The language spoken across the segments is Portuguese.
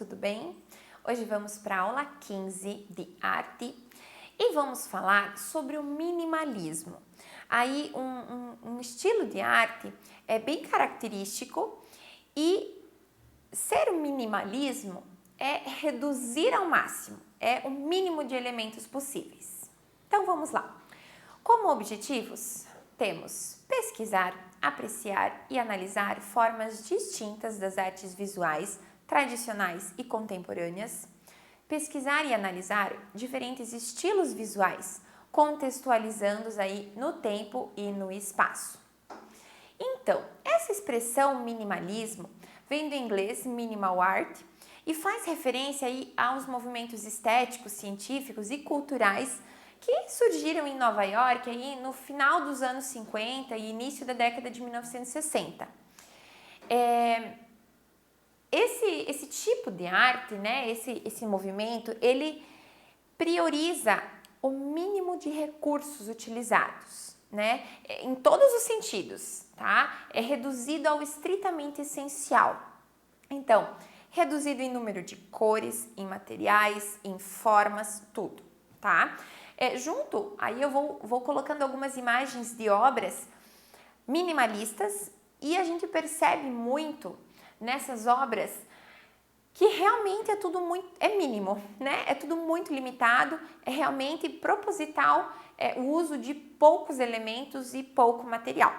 tudo bem? Hoje vamos para a aula 15 de arte e vamos falar sobre o minimalismo. Aí um estilo de arte é bem característico e ser um minimalismo é reduzir ao máximo, é o mínimo de elementos possíveis. Então vamos lá. Como objetivos, temos pesquisar, apreciar e analisar formas distintas das artes visuais, tradicionais e contemporâneas, pesquisar e analisar diferentes estilos visuais, contextualizando-os aí no tempo e no espaço. Então, essa expressão minimalismo vem do inglês minimal art e faz referência aí aos movimentos estéticos, científicos e culturais que surgiram em Nova York aí no final dos anos 50 e início da década de 1960. Esse tipo de arte, né, esse movimento, ele prioriza o mínimo de recursos utilizados, né, em todos os sentidos, tá? É reduzido ao estritamente essencial. Então, reduzido em número de cores, em materiais, em formas, tudo, tá? Junto, aí eu vou colocando algumas imagens de obras minimalistas e a gente percebe muito nessas obras que realmente é tudo muito, é mínimo, né? É tudo muito limitado, é realmente proposital o uso de poucos elementos e pouco material.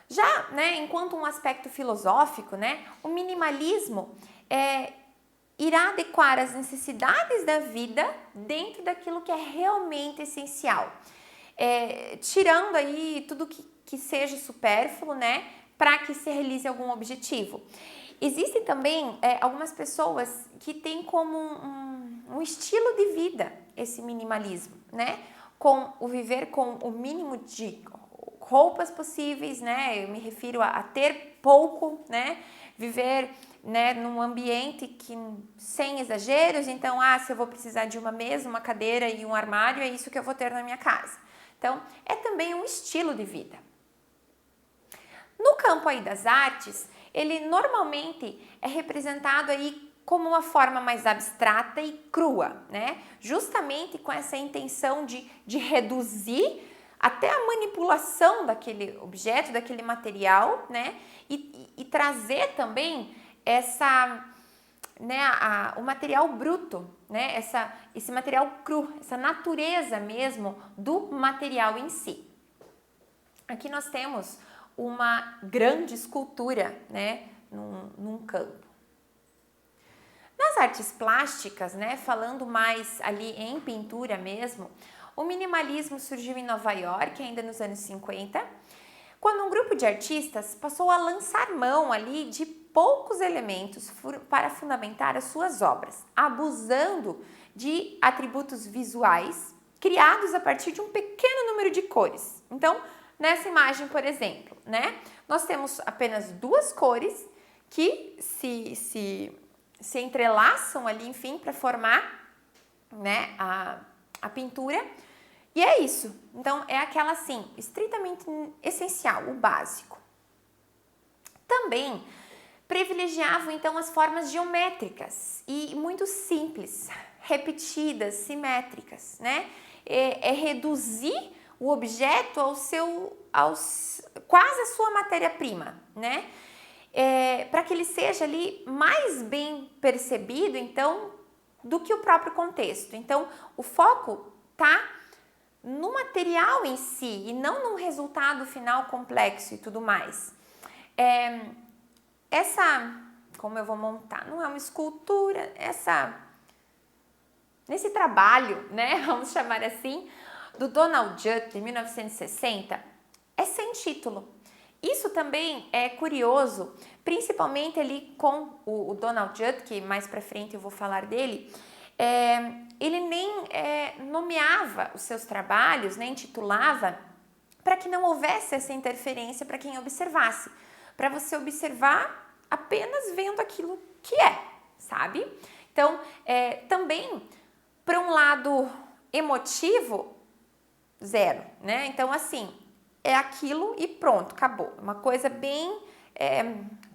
Já, né, enquanto um aspecto filosófico, né, o minimalismo irá adequar as necessidades da vida dentro daquilo que é realmente essencial, tirando aí tudo que seja supérfluo, né, para que se realize algum objetivo. Existem também algumas pessoas que têm como um estilo de vida esse minimalismo, né, com o viver com o mínimo de roupas possíveis, né, eu me refiro a ter pouco, né, viver, né, num ambiente que sem exageros, então, se eu vou precisar de uma mesa, uma cadeira e um armário, é isso que eu vou ter na minha casa. Então, é também um estilo de vida. No campo aí das artes, ele normalmente é representado aí como uma forma mais abstrata e crua, né? Justamente com essa intenção de reduzir até a manipulação daquele objeto, daquele material, né? E trazer também o material bruto, né? Esse material cru, essa natureza mesmo do material em si. Aqui nós temos uma grande escultura, né? Num campo. Nas artes plásticas, né? Falando mais ali em pintura mesmo, o minimalismo surgiu em Nova York, ainda nos anos 50, quando um grupo de artistas passou a lançar mão ali de poucos elementos para fundamentar as suas obras, abusando de atributos visuais criados a partir de um pequeno número de cores. Então, nessa imagem, por exemplo, né, nós temos apenas duas cores que se entrelaçam ali, enfim, para formar, né, a pintura. E é isso. Então, é aquela assim, estritamente essencial, o básico. Também privilegiavam, então, as formas geométricas e muito simples, repetidas, simétricas, né? É reduzir o objeto quase a sua matéria-prima, né? Para que ele seja ali mais bem percebido, então, do que o próprio contexto. Então, o foco tá no material em si e não num resultado final complexo e tudo mais. Como eu vou montar? Não é uma escultura, nesse trabalho, né, vamos chamar assim, do Donald Judd, de 1960, é sem título. Isso também é curioso, principalmente ali com o Donald Judd, que mais pra frente eu vou falar dele. Ele nem nomeava os seus trabalhos, nem intitulava, para que não houvesse essa interferência para quem observasse, para você observar apenas vendo aquilo que sabe? Então, também, para um lado emotivo, zero, né? Então, assim, é aquilo e pronto, acabou. Uma coisa bem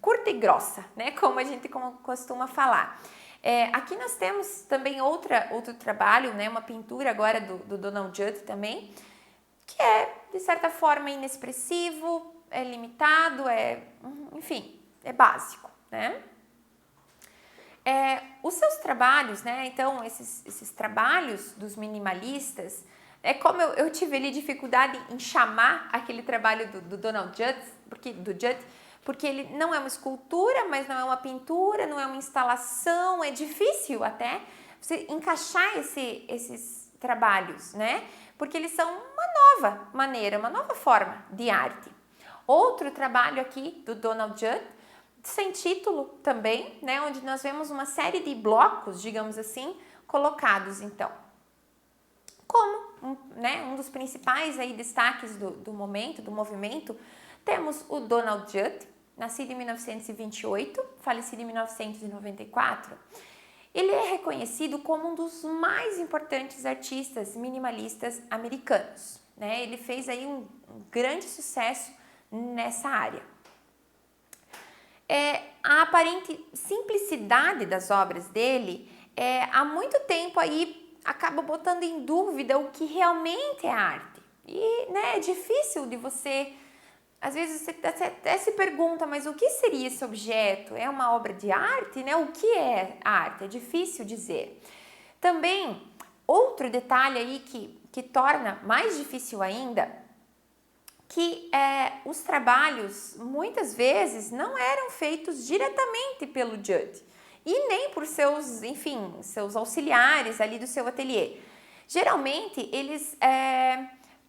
curta e grossa, né? Como a gente costuma falar. Aqui nós temos também outro trabalho, né? Uma pintura agora do Donald Judd também, que é, de certa forma, inexpressivo, é limitado, enfim, é básico, né? Os seus trabalhos, né? Então, esses trabalhos dos minimalistas, como eu tive ali dificuldade em chamar aquele trabalho do Donald Judd, porque ele não é uma escultura, mas não é uma pintura, não é uma instalação, é difícil até você encaixar esses trabalhos, né? Porque eles são uma nova maneira, uma nova forma de arte. Outro trabalho aqui do Donald Judd, sem título também, né? Onde nós vemos uma série de blocos, digamos assim, colocados então. Como um dos principais aí destaques do movimento, temos o Donald Judd, nascido em 1928, falecido em 1994. Ele é reconhecido como um dos mais importantes artistas minimalistas americanos, né? Ele fez aí um grande sucesso nessa área. A aparente simplicidade das obras dele, há muito tempo aí acaba botando em dúvida o que realmente é arte. E, né, é difícil de você... Às vezes você até se pergunta, mas o que seria esse objeto? É uma obra de arte, né? O que é arte? É difícil dizer. Também, outro detalhe aí que torna mais difícil ainda, que os trabalhos, muitas vezes, não eram feitos diretamente pelo Judd e nem por seus auxiliares ali do seu ateliê. Geralmente, eles...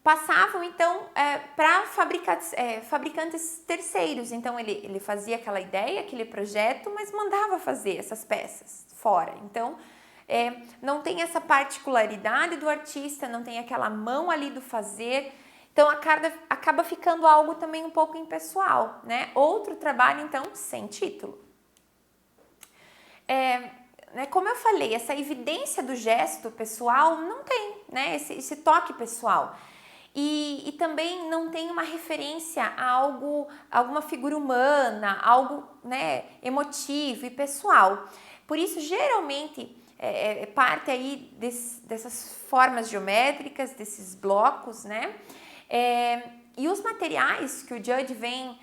passavam então para fabricantes terceiros. Então ele fazia aquela ideia, aquele projeto, mas mandava fazer essas peças fora. Então não tem essa particularidade do artista, não tem aquela mão ali do fazer. Então acaba ficando algo também um pouco impessoal, né? Outro trabalho então sem título. Como eu falei, essa evidência do gesto pessoal não tem, né? Esse toque pessoal. E também não tem uma referência a alguma figura humana, algo, né, emotivo e pessoal. Por isso, geralmente, parte aí dessas formas geométricas, desses blocos, né? E os materiais que o Judd vem,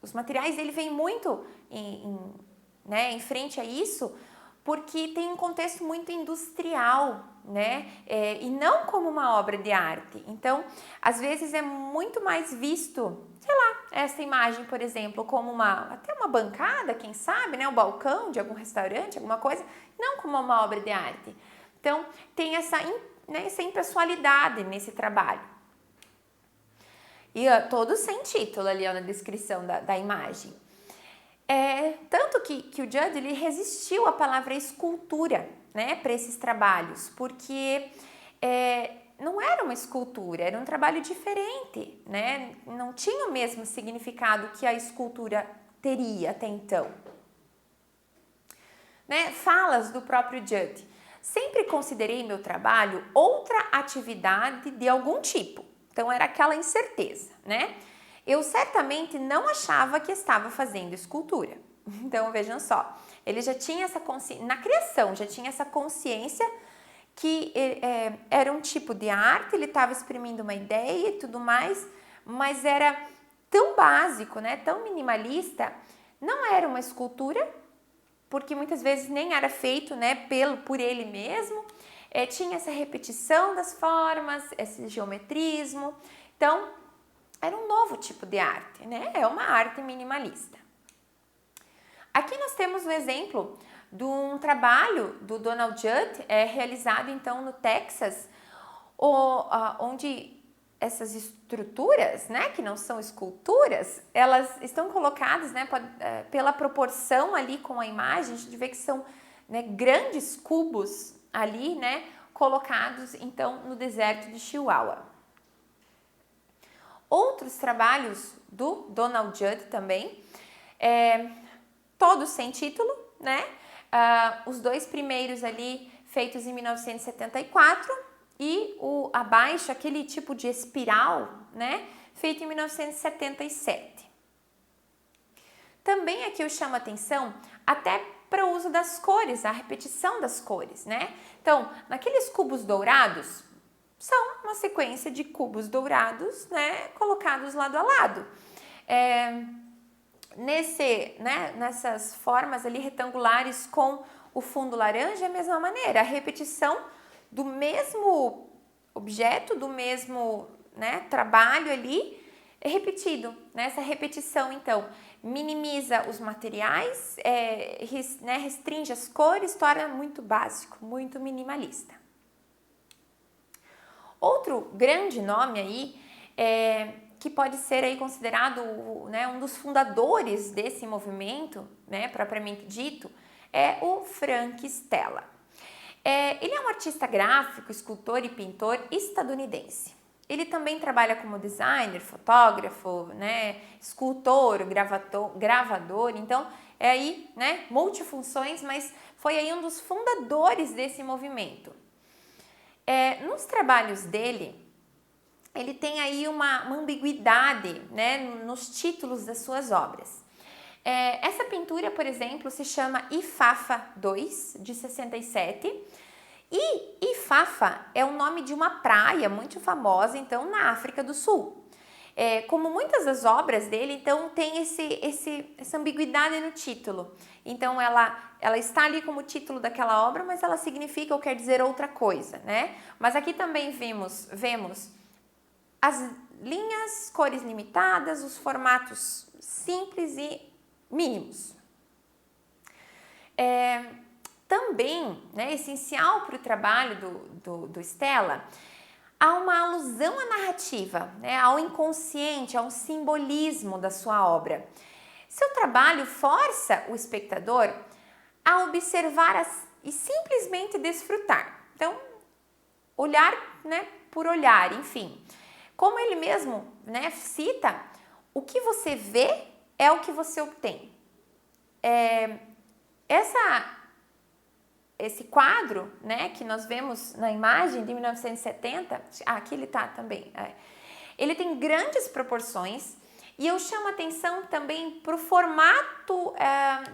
os materiais dele vêm muito em frente a isso, porque tem um contexto muito industrial, né? E não como uma obra de arte. Então, às vezes é muito mais visto, sei lá, essa imagem, por exemplo, como até uma bancada, quem sabe, né? Um balcão de algum restaurante, alguma coisa, não como uma obra de arte. Então, tem essa impessoalidade nesse trabalho. E todo sem título ali na descrição da imagem. Tanto que o Judd ele resistiu à palavra escultura, né, para esses trabalhos, porque não era uma escultura, era um trabalho diferente, né, não tinha o mesmo significado que a escultura teria até então. Né, falas do próprio Judd: sempre considerei meu trabalho outra atividade de algum tipo, então era aquela incerteza, né? Eu certamente não achava que estava fazendo escultura. Então, vejam só, ele já tinha essa consciência, na criação, já tinha essa consciência que era um tipo de arte, ele estava exprimindo uma ideia e tudo mais, mas era tão básico, né, tão minimalista, não era uma escultura, porque muitas vezes nem era feito, né, por ele mesmo, tinha essa repetição das formas, esse geometrismo, então... era um novo tipo de arte, né? É uma arte minimalista. Aqui nós temos um exemplo de um trabalho do Donald Judd, realizado então no Texas, onde essas estruturas, né, que não são esculturas, elas estão colocadas, né, pela proporção ali com a imagem, a gente vê que são, né, grandes cubos ali, né, colocados então no deserto de Chihuahua. Outros trabalhos do Donald Judd também, todos sem título, né? Os dois primeiros ali feitos em 1974 e abaixo aquele tipo de espiral, né? Feito em 1977. Também aqui eu chamo a atenção até para o uso das cores, a repetição das cores, né? Então, naqueles cubos dourados, são uma sequência de cubos dourados, né, colocados lado a lado. Nessas formas ali retangulares com o fundo laranja, é a mesma maneira, a repetição do mesmo objeto, do mesmo, né, trabalho ali, é repetido. Essa repetição, então, minimiza os materiais, restringe as cores, torna muito básico, muito minimalista. Outro grande nome aí, que pode ser aí considerado, né, um dos fundadores desse movimento, né, propriamente dito, é o Frank Stella. Ele é um artista gráfico, escultor e pintor estadunidense. Ele também trabalha como designer, fotógrafo, né, escultor, gravador, então é aí, né, multifunções, mas foi aí um dos fundadores desse movimento. Nos trabalhos dele, ele tem aí uma ambiguidade, né, nos títulos das suas obras. Essa pintura, por exemplo, se chama Ifafa II, de 67, e Ifafa é o nome de uma praia muito famosa, então, na África do Sul. Como muitas das obras dele, então, tem essa ambiguidade no título. Então, ela está ali como título daquela obra, mas ela significa ou quer dizer outra coisa, né? Mas aqui também vemos as linhas, cores limitadas, os formatos simples e mínimos. Também, né, essencial para o trabalho do Stella, há uma alusão à narrativa, né, ao inconsciente, ao simbolismo da sua obra. Seu trabalho força o espectador a observar e simplesmente desfrutar. Então, olhar, né, por olhar, enfim. Como ele mesmo, né, cita, o que você vê é o que você obtém. Esse quadro, né, que nós vemos na imagem de 1970, aqui ele está também, ele tem grandes proporções e eu chamo a atenção também para o formato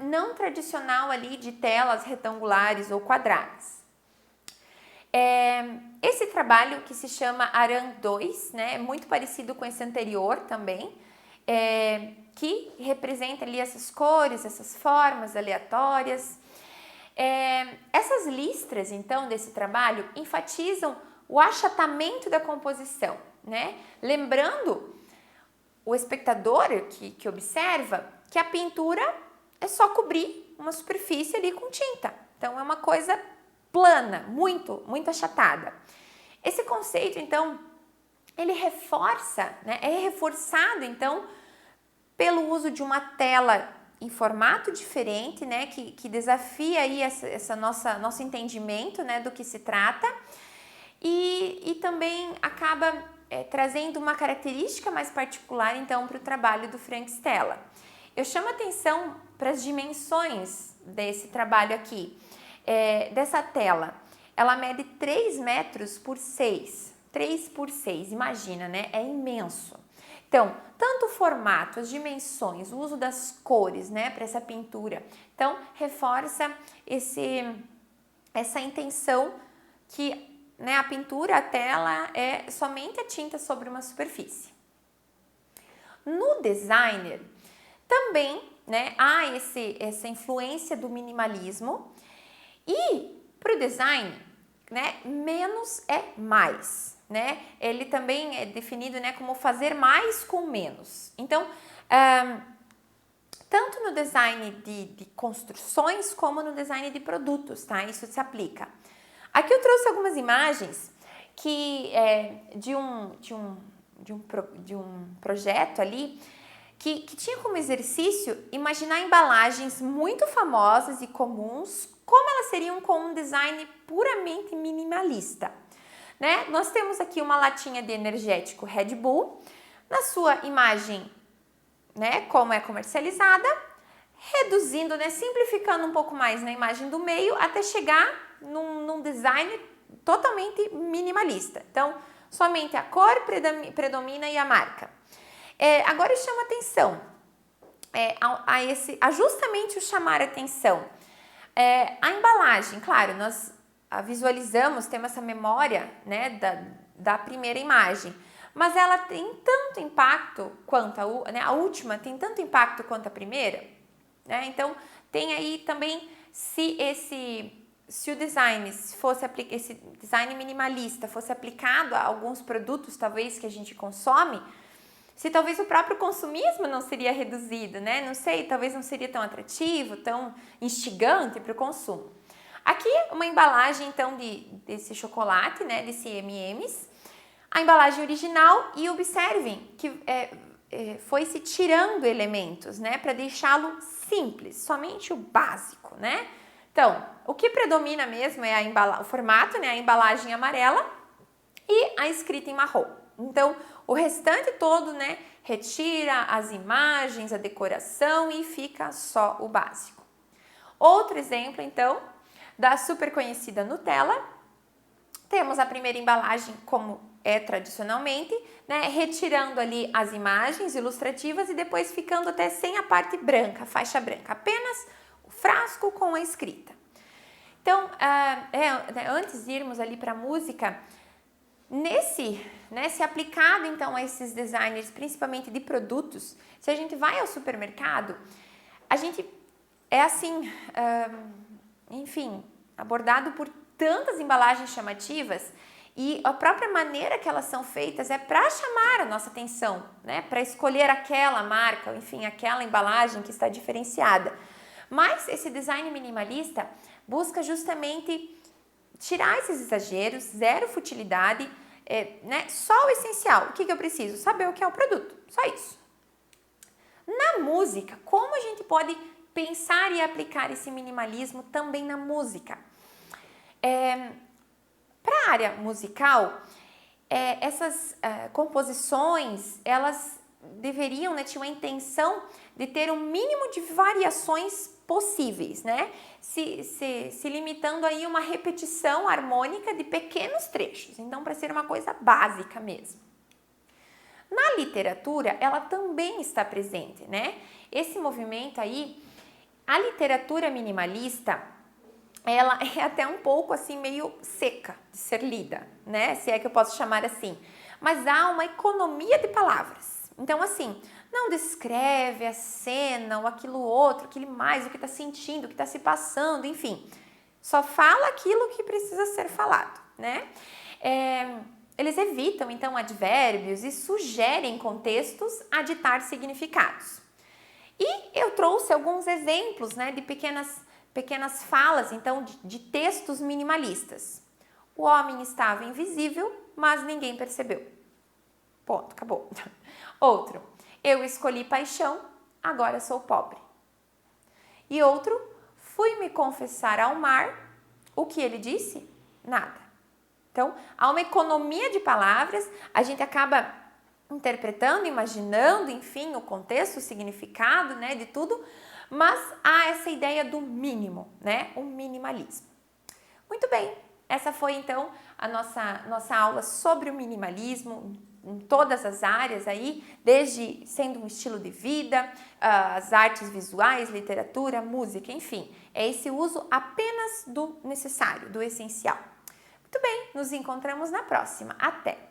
não tradicional ali de telas retangulares ou quadradas. Esse trabalho, que se chama Aran 2, né, é muito parecido com esse anterior também, que representa ali essas cores, essas formas aleatórias. Essas listras, então, desse trabalho enfatizam o achatamento da composição, né? Lembrando o espectador que observa que a pintura é só cobrir uma superfície ali com tinta. Então, é uma coisa plana, muito, muito achatada. Esse conceito, então, ele reforça, né? É reforçado, então, pelo uso de uma tela em formato diferente, né, que desafia aí nosso entendimento, né, do que se trata e também acaba trazendo uma característica mais particular, então, para o trabalho do Frank Stella. Eu chamo a atenção para as dimensões desse trabalho aqui, dessa tela. Ela mede 3 metros por 6, 3 por 6, imagina, né, é imenso. Então, tanto o formato, as dimensões, o uso das cores, né, para essa pintura, então reforça essa intenção que, né, a pintura, a tela é somente a tinta sobre uma superfície. No designer também, né, há essa influência do minimalismo e para o design, né, menos é mais. Né? Ele também é definido, né, como fazer mais com menos. Então, tanto no design de construções como no design de produtos, tá? Isso se aplica. Aqui eu trouxe algumas imagens que de um projeto ali que tinha como exercício imaginar embalagens muito famosas e comuns, como elas seriam com um design puramente minimalista. Né? Nós temos aqui uma latinha de energético Red Bull, na sua imagem, né, como é comercializada, reduzindo, né, simplificando um pouco mais na imagem do meio, até chegar num design totalmente minimalista. Então, somente a cor predomina e a marca. Agora eu chamo a atenção a justamente o chamar atenção. A embalagem, claro, nós visualizamos, temos essa memória, né, da primeira imagem, mas ela tem tanto impacto quanto a última tem tanto impacto quanto a primeira, né? Então tem aí também se o design esse design minimalista fosse aplicado a alguns produtos talvez que a gente consome, se talvez o próprio consumismo não seria reduzido, né? Não sei, talvez não seria tão atrativo, tão instigante para o consumo. Aqui uma embalagem então desse chocolate, né? Desse M&M's, a embalagem original, e observem que foi se tirando elementos, né? Para deixá-lo simples, somente o básico, né? Então, o que predomina mesmo é o formato, né? A embalagem amarela e a escrita em marrom. Então, o restante todo, né, retira as imagens, a decoração e fica só o básico. Outro exemplo, então, da super conhecida Nutella. Temos a primeira embalagem como é tradicionalmente, né, retirando ali as imagens ilustrativas e depois ficando até sem a parte branca, a faixa branca, apenas o frasco com a escrita. Então, antes de irmos ali para a música, se aplicado então a esses designers, principalmente de produtos, se a gente vai ao supermercado, a gente é assim, enfim, abordado por tantas embalagens chamativas, e a própria maneira que elas são feitas é para chamar a nossa atenção, né? Para escolher aquela marca, enfim, aquela embalagem que está diferenciada. Mas esse design minimalista busca justamente tirar esses exageros, zero futilidade, né? Só o essencial. O que eu preciso? Saber o que é o produto. Só isso. Na música, como a gente pode pensar e aplicar esse minimalismo também na música? Para a área musical, essas composições, elas deveriam, né, ter uma intenção de ter um mínimo de variações possíveis, né? Se limitando aí a uma repetição harmônica de pequenos trechos. Então, para ser uma coisa básica mesmo. Na literatura, ela também está presente, né? Esse movimento aí, a literatura minimalista, ela é até um pouco assim meio seca de ser lida, né? Se é que eu posso chamar assim. Mas há uma economia de palavras. Então, assim, não descreve a cena ou aquilo outro, aquele mais, o que está sentindo, o que está se passando, enfim. Só fala aquilo que precisa ser falado, né? Eles evitam, então, advérbios e sugerem contextos a ditar significados. E eu trouxe alguns exemplos, né, de pequenas falas, então, de textos minimalistas. O homem estava invisível, mas ninguém percebeu. Ponto, acabou. Outro, eu escolhi paixão, agora sou pobre. E outro, fui me confessar ao mar, o que ele disse? Nada. Então, há uma economia de palavras, a gente acaba interpretando, imaginando, enfim, o contexto, o significado, né, de tudo, mas há essa ideia do mínimo, né, o minimalismo. Muito bem, essa foi então a nossa aula sobre o minimalismo em todas as áreas aí, desde sendo um estilo de vida, as artes visuais, literatura, música, enfim, é esse uso apenas do necessário, do essencial. Muito bem, nos encontramos na próxima. Até!